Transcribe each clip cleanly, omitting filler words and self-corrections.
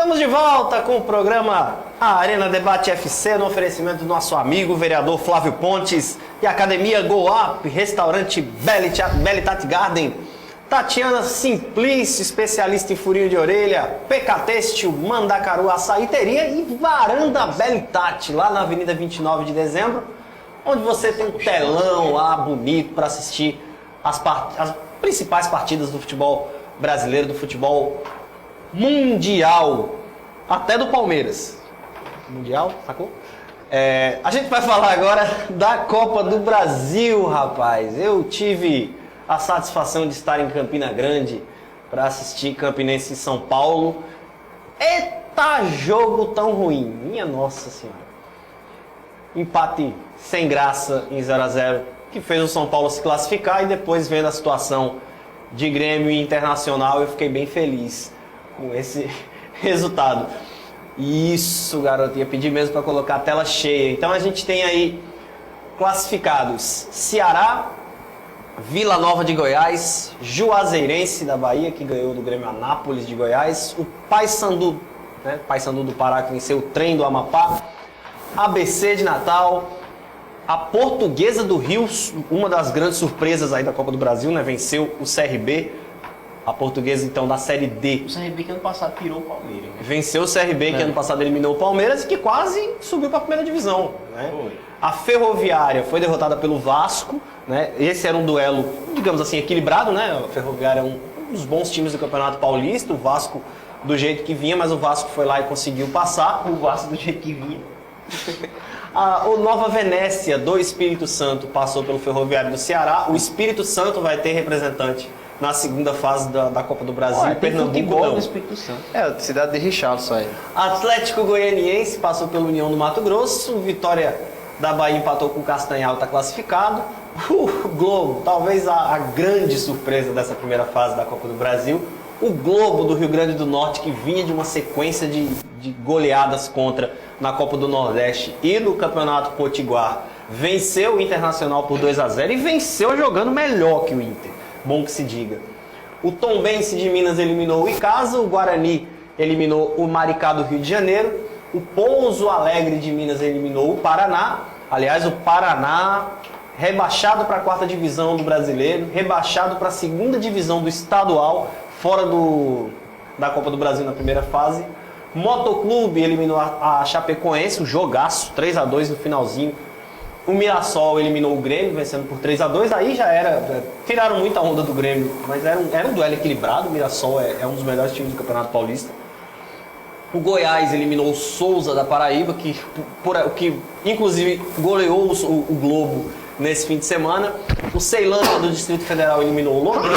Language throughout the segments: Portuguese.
Estamos de volta com o programa A Arena Debate FC, no oferecimento do nosso amigo vereador Flávio Pontes e Academia Go Up, restaurante Bellitat Garden, Tatiana Simplício, especialista em furinho de orelha, PK Têxtil, Mandacaru Açaíteria e Varanda Bellitat, lá na Avenida 29 de Dezembro, onde você tem um telão lá bonito para assistir as principais partidas do futebol brasileiro, do futebol mundial, até do Palmeiras. Mundial, sacou? A gente vai falar agora da Copa do Brasil, rapaz. Eu tive a satisfação de estar em Campina Grande para assistir Campinense e São Paulo. Eita, jogo tão ruim, minha nossa senhora. Empate sem graça em 0-0, que fez o São Paulo se classificar, e depois, vendo a situação de Grêmio e Internacional, eu fiquei bem feliz com esse resultado. Isso, garoto, ia pedir mesmo para colocar a tela cheia. Então a gente tem aí classificados: Ceará, Vila Nova de Goiás, Juazeirense da Bahia, que ganhou do Grêmio Anápolis de Goiás, o Paysandu, né, Paysandu do Pará, que venceu o Trem do Amapá, ABC de Natal, a Portuguesa do Rio, uma das grandes surpresas aí da Copa do Brasil, né, venceu o CRB. A Portuguesa, então, da Série D. O CRB que ano passado tirou o Palmeiras. Né? Venceu o CRB, que ano passado eliminou o Palmeiras e que quase subiu para a primeira divisão. Né? A Ferroviária foi derrotada pelo Vasco. Né? Esse era um duelo, digamos assim, equilibrado. Né? A Ferroviária é um dos bons times do Campeonato Paulista. O Vasco do jeito que vinha, mas o Vasco foi lá e conseguiu passar. O Vasco do jeito que vinha. O Nova Venécia do Espírito Santo passou pelo Ferroviário do Ceará. O Espírito Santo vai ter representante na segunda fase da Copa do Brasil. Pernambuco não. No Espírito Santo. Cidade de Richarlison aí. Atlético Goianiense passou pelo União do Mato Grosso. Vitória da Bahia empatou com o Castanhal, está classificado. O Globo, talvez a grande surpresa dessa primeira fase da Copa do Brasil. O Globo do Rio Grande do Norte, que vinha de uma sequência de goleadas contra na Copa do Nordeste e no Campeonato Potiguar, venceu o Internacional por 2-0 e venceu jogando melhor que o Inter. Bom que se diga. O Tombense de Minas eliminou o Icasa, o Guarani eliminou o Maricá do Rio de Janeiro, o Pouso Alegre de Minas eliminou o Paraná. Aliás, o Paraná rebaixado para a 4ª divisão do Brasileiro, rebaixado para a 2ª divisão do estadual, fora da Copa do Brasil na primeira fase. Motoclube eliminou a Chapecoense, um jogaço, 3-2 no finalzinho. O Mirassol eliminou o Grêmio, vencendo por 3-2. Aí já era. Tiraram muita onda do Grêmio, mas era um duelo equilibrado. O Mirassol é um dos melhores times do Campeonato Paulista. O Goiás eliminou o Souza da Paraíba, que inclusive goleou o Globo nesse fim de semana. O Ceilândia do Distrito Federal eliminou o Londrina.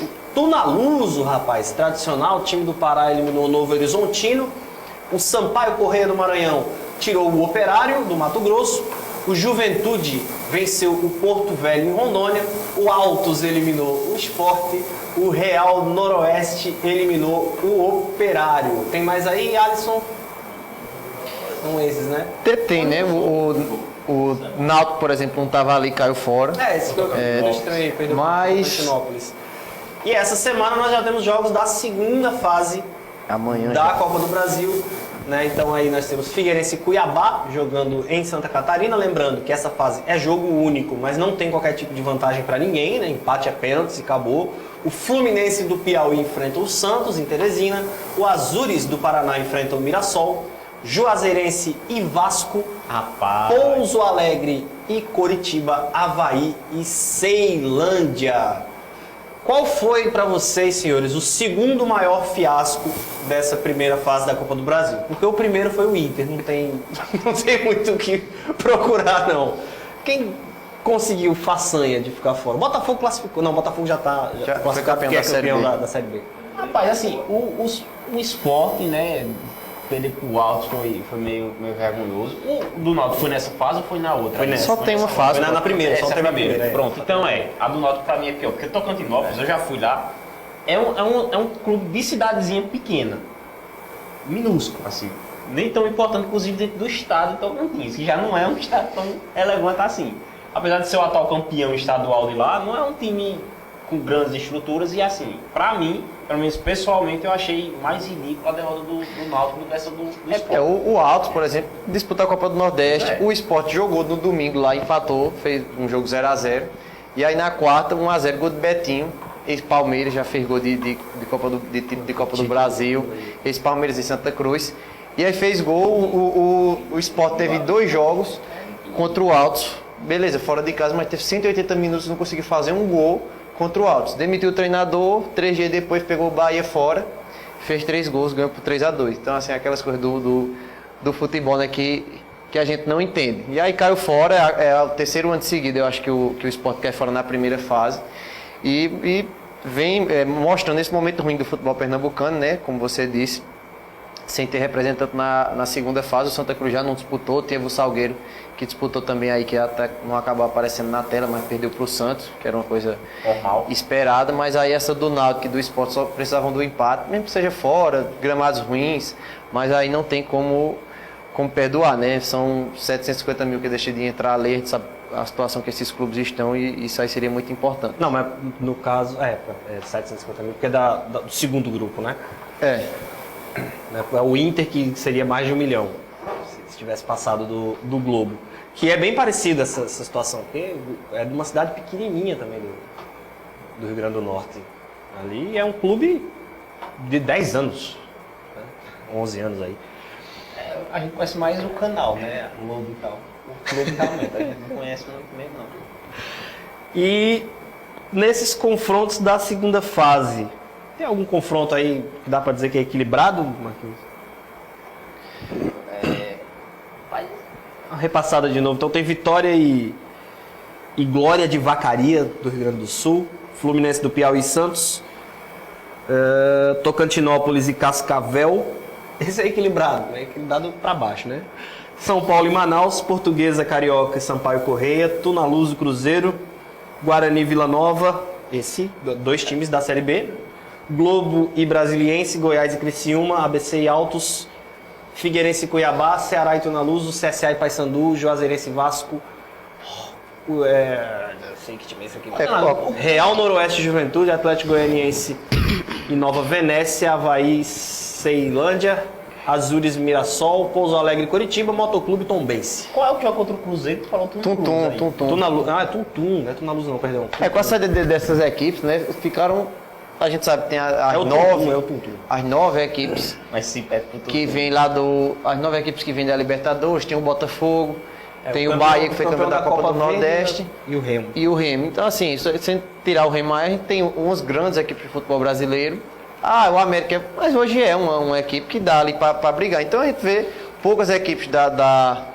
O Tunaluso, rapaz, tradicional, time do Pará, eliminou o Novo Horizontino. O Sampaio Corrêa do Maranhão tirou o Operário do Mato Grosso. O Juventude venceu o Porto Velho em Rondônia, o Altos eliminou o Sport, o Real Noroeste eliminou o Operário. Tem mais aí, Alisson? São esses, né? Tem, né? O Náutico, por exemplo, não estava ali, caiu fora. Esse que eu estranhei, perdeu mas... o Florianópolis. E essa semana nós já temos jogos da segunda fase amanhã da Copa do Brasil. Né? Então aí nós temos Figueirense e Cuiabá jogando em Santa Catarina. Lembrando que essa fase é jogo único, mas não tem qualquer tipo de vantagem para ninguém, né? Empate é pênalti e acabou. O Fluminense do Piauí enfrenta o Santos em Teresina. O Azures do Paraná enfrenta o Mirassol. Juazeirense e Vasco. Rapaz. Pouso Alegre e Coritiba, Avaí e Ceilândia. Qual foi para vocês, senhores, o segundo maior fiasco dessa primeira fase da Copa do Brasil? Porque o primeiro foi o Inter, não tem muito o que procurar, não. Quem conseguiu façanha de ficar fora? Botafogo classificou. Não, Botafogo já classificado porque é campeão da Série B. Rapaz, assim, o Sport, né, perder pro Altos foi meio vergonhoso. O do Náutico foi nessa fase ou foi na outra? Foi nessa. Só tem uma fase. Foi na primeira, só teve a primeira. Pronto, então a do Náutico pra mim é pior, porque Tocantinópolis, eu já fui lá, é um clube de cidadezinha pequena, minúsculo, assim, nem tão importante, inclusive dentro do estado de Tocantins, que já não é um estado tão relevante assim. Apesar de ser o atual campeão estadual de lá, não é um time com grandes estruturas e assim, pra mim, pelo menos pessoalmente, eu achei mais ridículo a derrota do Náutico do que essa do Sport. O Altos, por exemplo, disputou a Copa do Nordeste, o Sport jogou no domingo lá, empatou, fez um jogo 0x0, e aí na quarta, 1x0, gol de Betinho, ex-Palmeiras, já fez gol de Copa do Brasil, ex-Palmeiras em Santa Cruz, e aí fez gol, o Sport teve 2 jogos contra o Altos, beleza, fora de casa, mas teve 180 minutos, não conseguiu fazer um gol contra o Altos. Demitiu o treinador, 3 dias depois pegou o Bahia fora, fez 3 gols, ganhou por 3x2. Então, assim, aquelas coisas do futebol, né, que a gente não entende. E aí caiu fora, é o 3º ano seguido, eu acho que o Sport cai fora na primeira fase. E vem mostrando esse momento ruim do futebol pernambucano, né, como você disse, sem ter representante na segunda fase. O Santa Cruz já não disputou, teve o Salgueiro que disputou também aí, que até não acabou aparecendo na tela, mas perdeu para o Santos, que era uma coisa normal, esperada. Mas aí essa do Náutico e do Sport só precisavam do empate, mesmo que seja fora, gramados ruins, mas aí não tem como perdoar, né? São 750 mil que deixa de entrar a lei, a gente sabe a situação que esses clubes estão e isso aí seria muito importante. Não, mas no caso, 750 mil, porque é do segundo grupo, né? É o Inter que seria mais de 1 milhão, se tivesse passado do Globo. Que é bem parecida essa situação, porque é de uma cidade pequenininha também do Rio Grande do Norte. Ali é um clube de 10 anos, né? 11 anos aí. a gente conhece mais o canal, né? O Globo e tal. O clube realmente, a gente não conhece muito mesmo, não. E nesses confrontos da segunda fase, tem algum confronto aí que dá para dizer que é equilibrado, Marquinhos? Uma repassada de novo. Então tem Vitória e Glória de Vacaria, do Rio Grande do Sul. Fluminense do Piauí e Santos. Tocantinópolis e Cascavel. Esse é equilibrado para baixo, né? São Paulo e Manaus, Portuguesa, Carioca e Sampaio Correia, Tunaluz e Cruzeiro, Guarani e Vila Nova, esse, 2 times da Série B, Globo e Brasiliense, Goiás e Criciúma, ABC e Altos, Figueirense e Cuiabá, Ceará e Tunaluz, CSA e Paysandu, Juazeirense e Vasco, não sei que time é esse aqui. Real Noroeste e Juventude, Atlético Goianiense e Nova Venécia, Avaí e Ceilândia, Azures, Mirassol, Pouso Alegre, Coritiba, Motoclube, Tombense. Qual é o que joga contra o Cruzeiro? Tu falou Tuntum. Tunaluz. Ah, é Tuntum, não é Tunaluz não, perdão. Com a saída dessas equipes, né, ficaram, a gente sabe, tem as as 9 equipes Mas sim, é Tuntum. que vêm lá as 9 equipes que vêm da Libertadores, tem o Botafogo, tem o Bahia que foi campeão da Copa do Nordeste e o Remo. Então, assim, sem tirar o Remo, a gente tem umas grandes equipes de futebol brasileiro. O América, mas hoje é uma equipe que dá ali para brigar. Então a gente vê poucas equipes da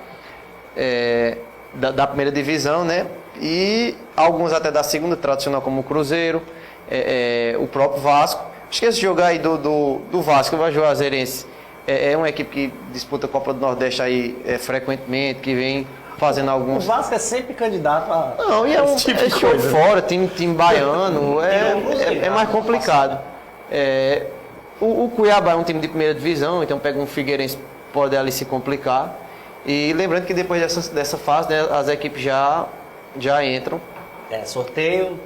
primeira divisão, né? E alguns até da segunda, tradicional, como o Cruzeiro, o próprio Vasco. Acho que esse jogo aí do Vasco, o Juazeirense, é uma equipe que disputa a Copa do Nordeste aí frequentemente, que vem fazendo alguns... O Vasco é sempre candidato a... Não, e é show fora, time baiano, é mais complicado. O Cuiabá é um time de primeira divisão, então pega um Figueirense, pode ali se complicar. E lembrando que depois dessa fase, né, as equipes já entram. Sorteio.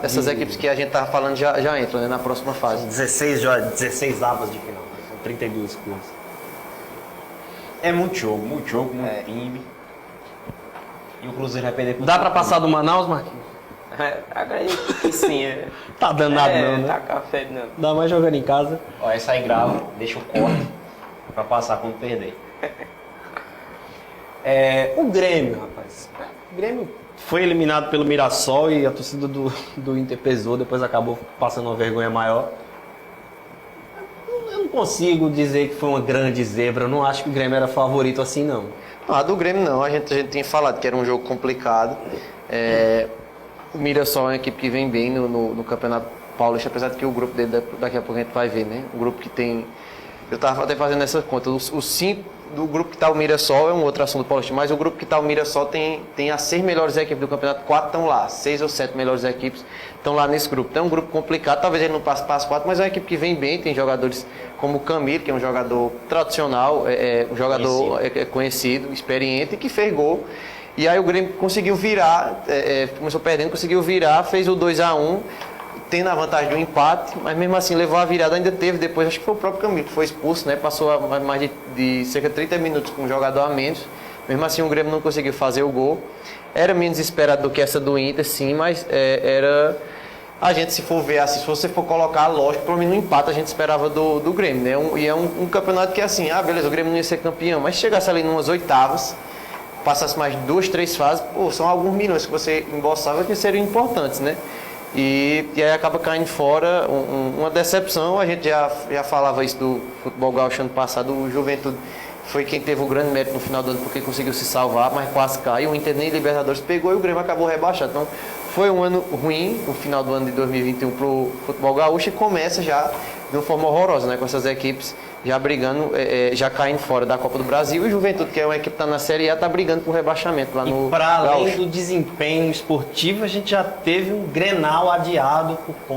Essas equipes que a gente estava falando já entram, né, na próxima fase. 16 abas de final, são 32 clubes. É muito jogo, muito time. E o Cruzeiro vai perder. Dá para passar do Manaus, Marquinhos? Acredito que sim. Tá danado não, né? Tá café não. Dá mais jogando em casa. Ó, essa aí grava, deixa o corte pra passar quando perder. O Grêmio, rapaz. O Grêmio foi eliminado pelo Mirassol e a torcida do Inter pesou, depois acabou passando uma vergonha maior. Eu não consigo dizer que foi uma grande zebra, eu não acho que o Grêmio era favorito assim, não. A do Grêmio não, a gente tinha falado que era um jogo complicado. O Mirassol é uma equipe que vem bem no Campeonato Paulista, apesar de que o grupo dele, daqui a pouco a gente vai ver, né? Um grupo que tem... Eu estava até fazendo essa conta. Os 5 do grupo que está o Mirassol é um outro assunto do Paulista, mas o grupo que está o Mirassol tem as 6 melhores equipes do campeonato, 4 estão lá. 6 ou 7 melhores equipes estão lá nesse grupo. Então é um grupo complicado, talvez ele não passe para as 4, mas é uma equipe que vem bem, tem jogadores como o Camilo, que é um jogador tradicional, um jogador conhecido, experiente, que fez gol. E aí o Grêmio conseguiu virar, começou perdendo, conseguiu virar, fez o 2-1, tendo a vantagem do empate, mas mesmo assim levou a virada, ainda teve depois, acho que foi o próprio Camilo que foi expulso, né? Passou mais de cerca de 30 minutos com um jogador a menos. Mesmo assim o Grêmio não conseguiu fazer o gol. Era menos esperado do que essa do Inter, sim, mas era... A gente, se for ver assim, se você for colocar, lógico, pelo menos no empate a gente esperava do Grêmio, né? E é um campeonato que é assim, beleza, o Grêmio não ia ser campeão, mas se chegasse ali numas oitavas, passasse mais 2, 3 fases, são alguns milhões que você embolsava que seriam importantes, né? E aí acaba caindo fora, uma decepção. A gente já falava isso do futebol gaúcho ano passado, o Juventude foi quem teve o grande mérito no final do ano porque conseguiu se salvar, mas quase caiu. O Inter nem Libertadores pegou e o Grêmio acabou rebaixado. Então foi um ano ruim, o final do ano de 2021 para o futebol gaúcho, e começa já de uma forma horrorosa, né? Com essas equipes já brigando, já caindo fora da Copa do Brasil, e o Juventude, que é uma equipe que está na Série A, está brigando por rebaixamento lá no E para além Gaúcho. do desempenho esportivo, a gente já teve um Grenal adiado por conta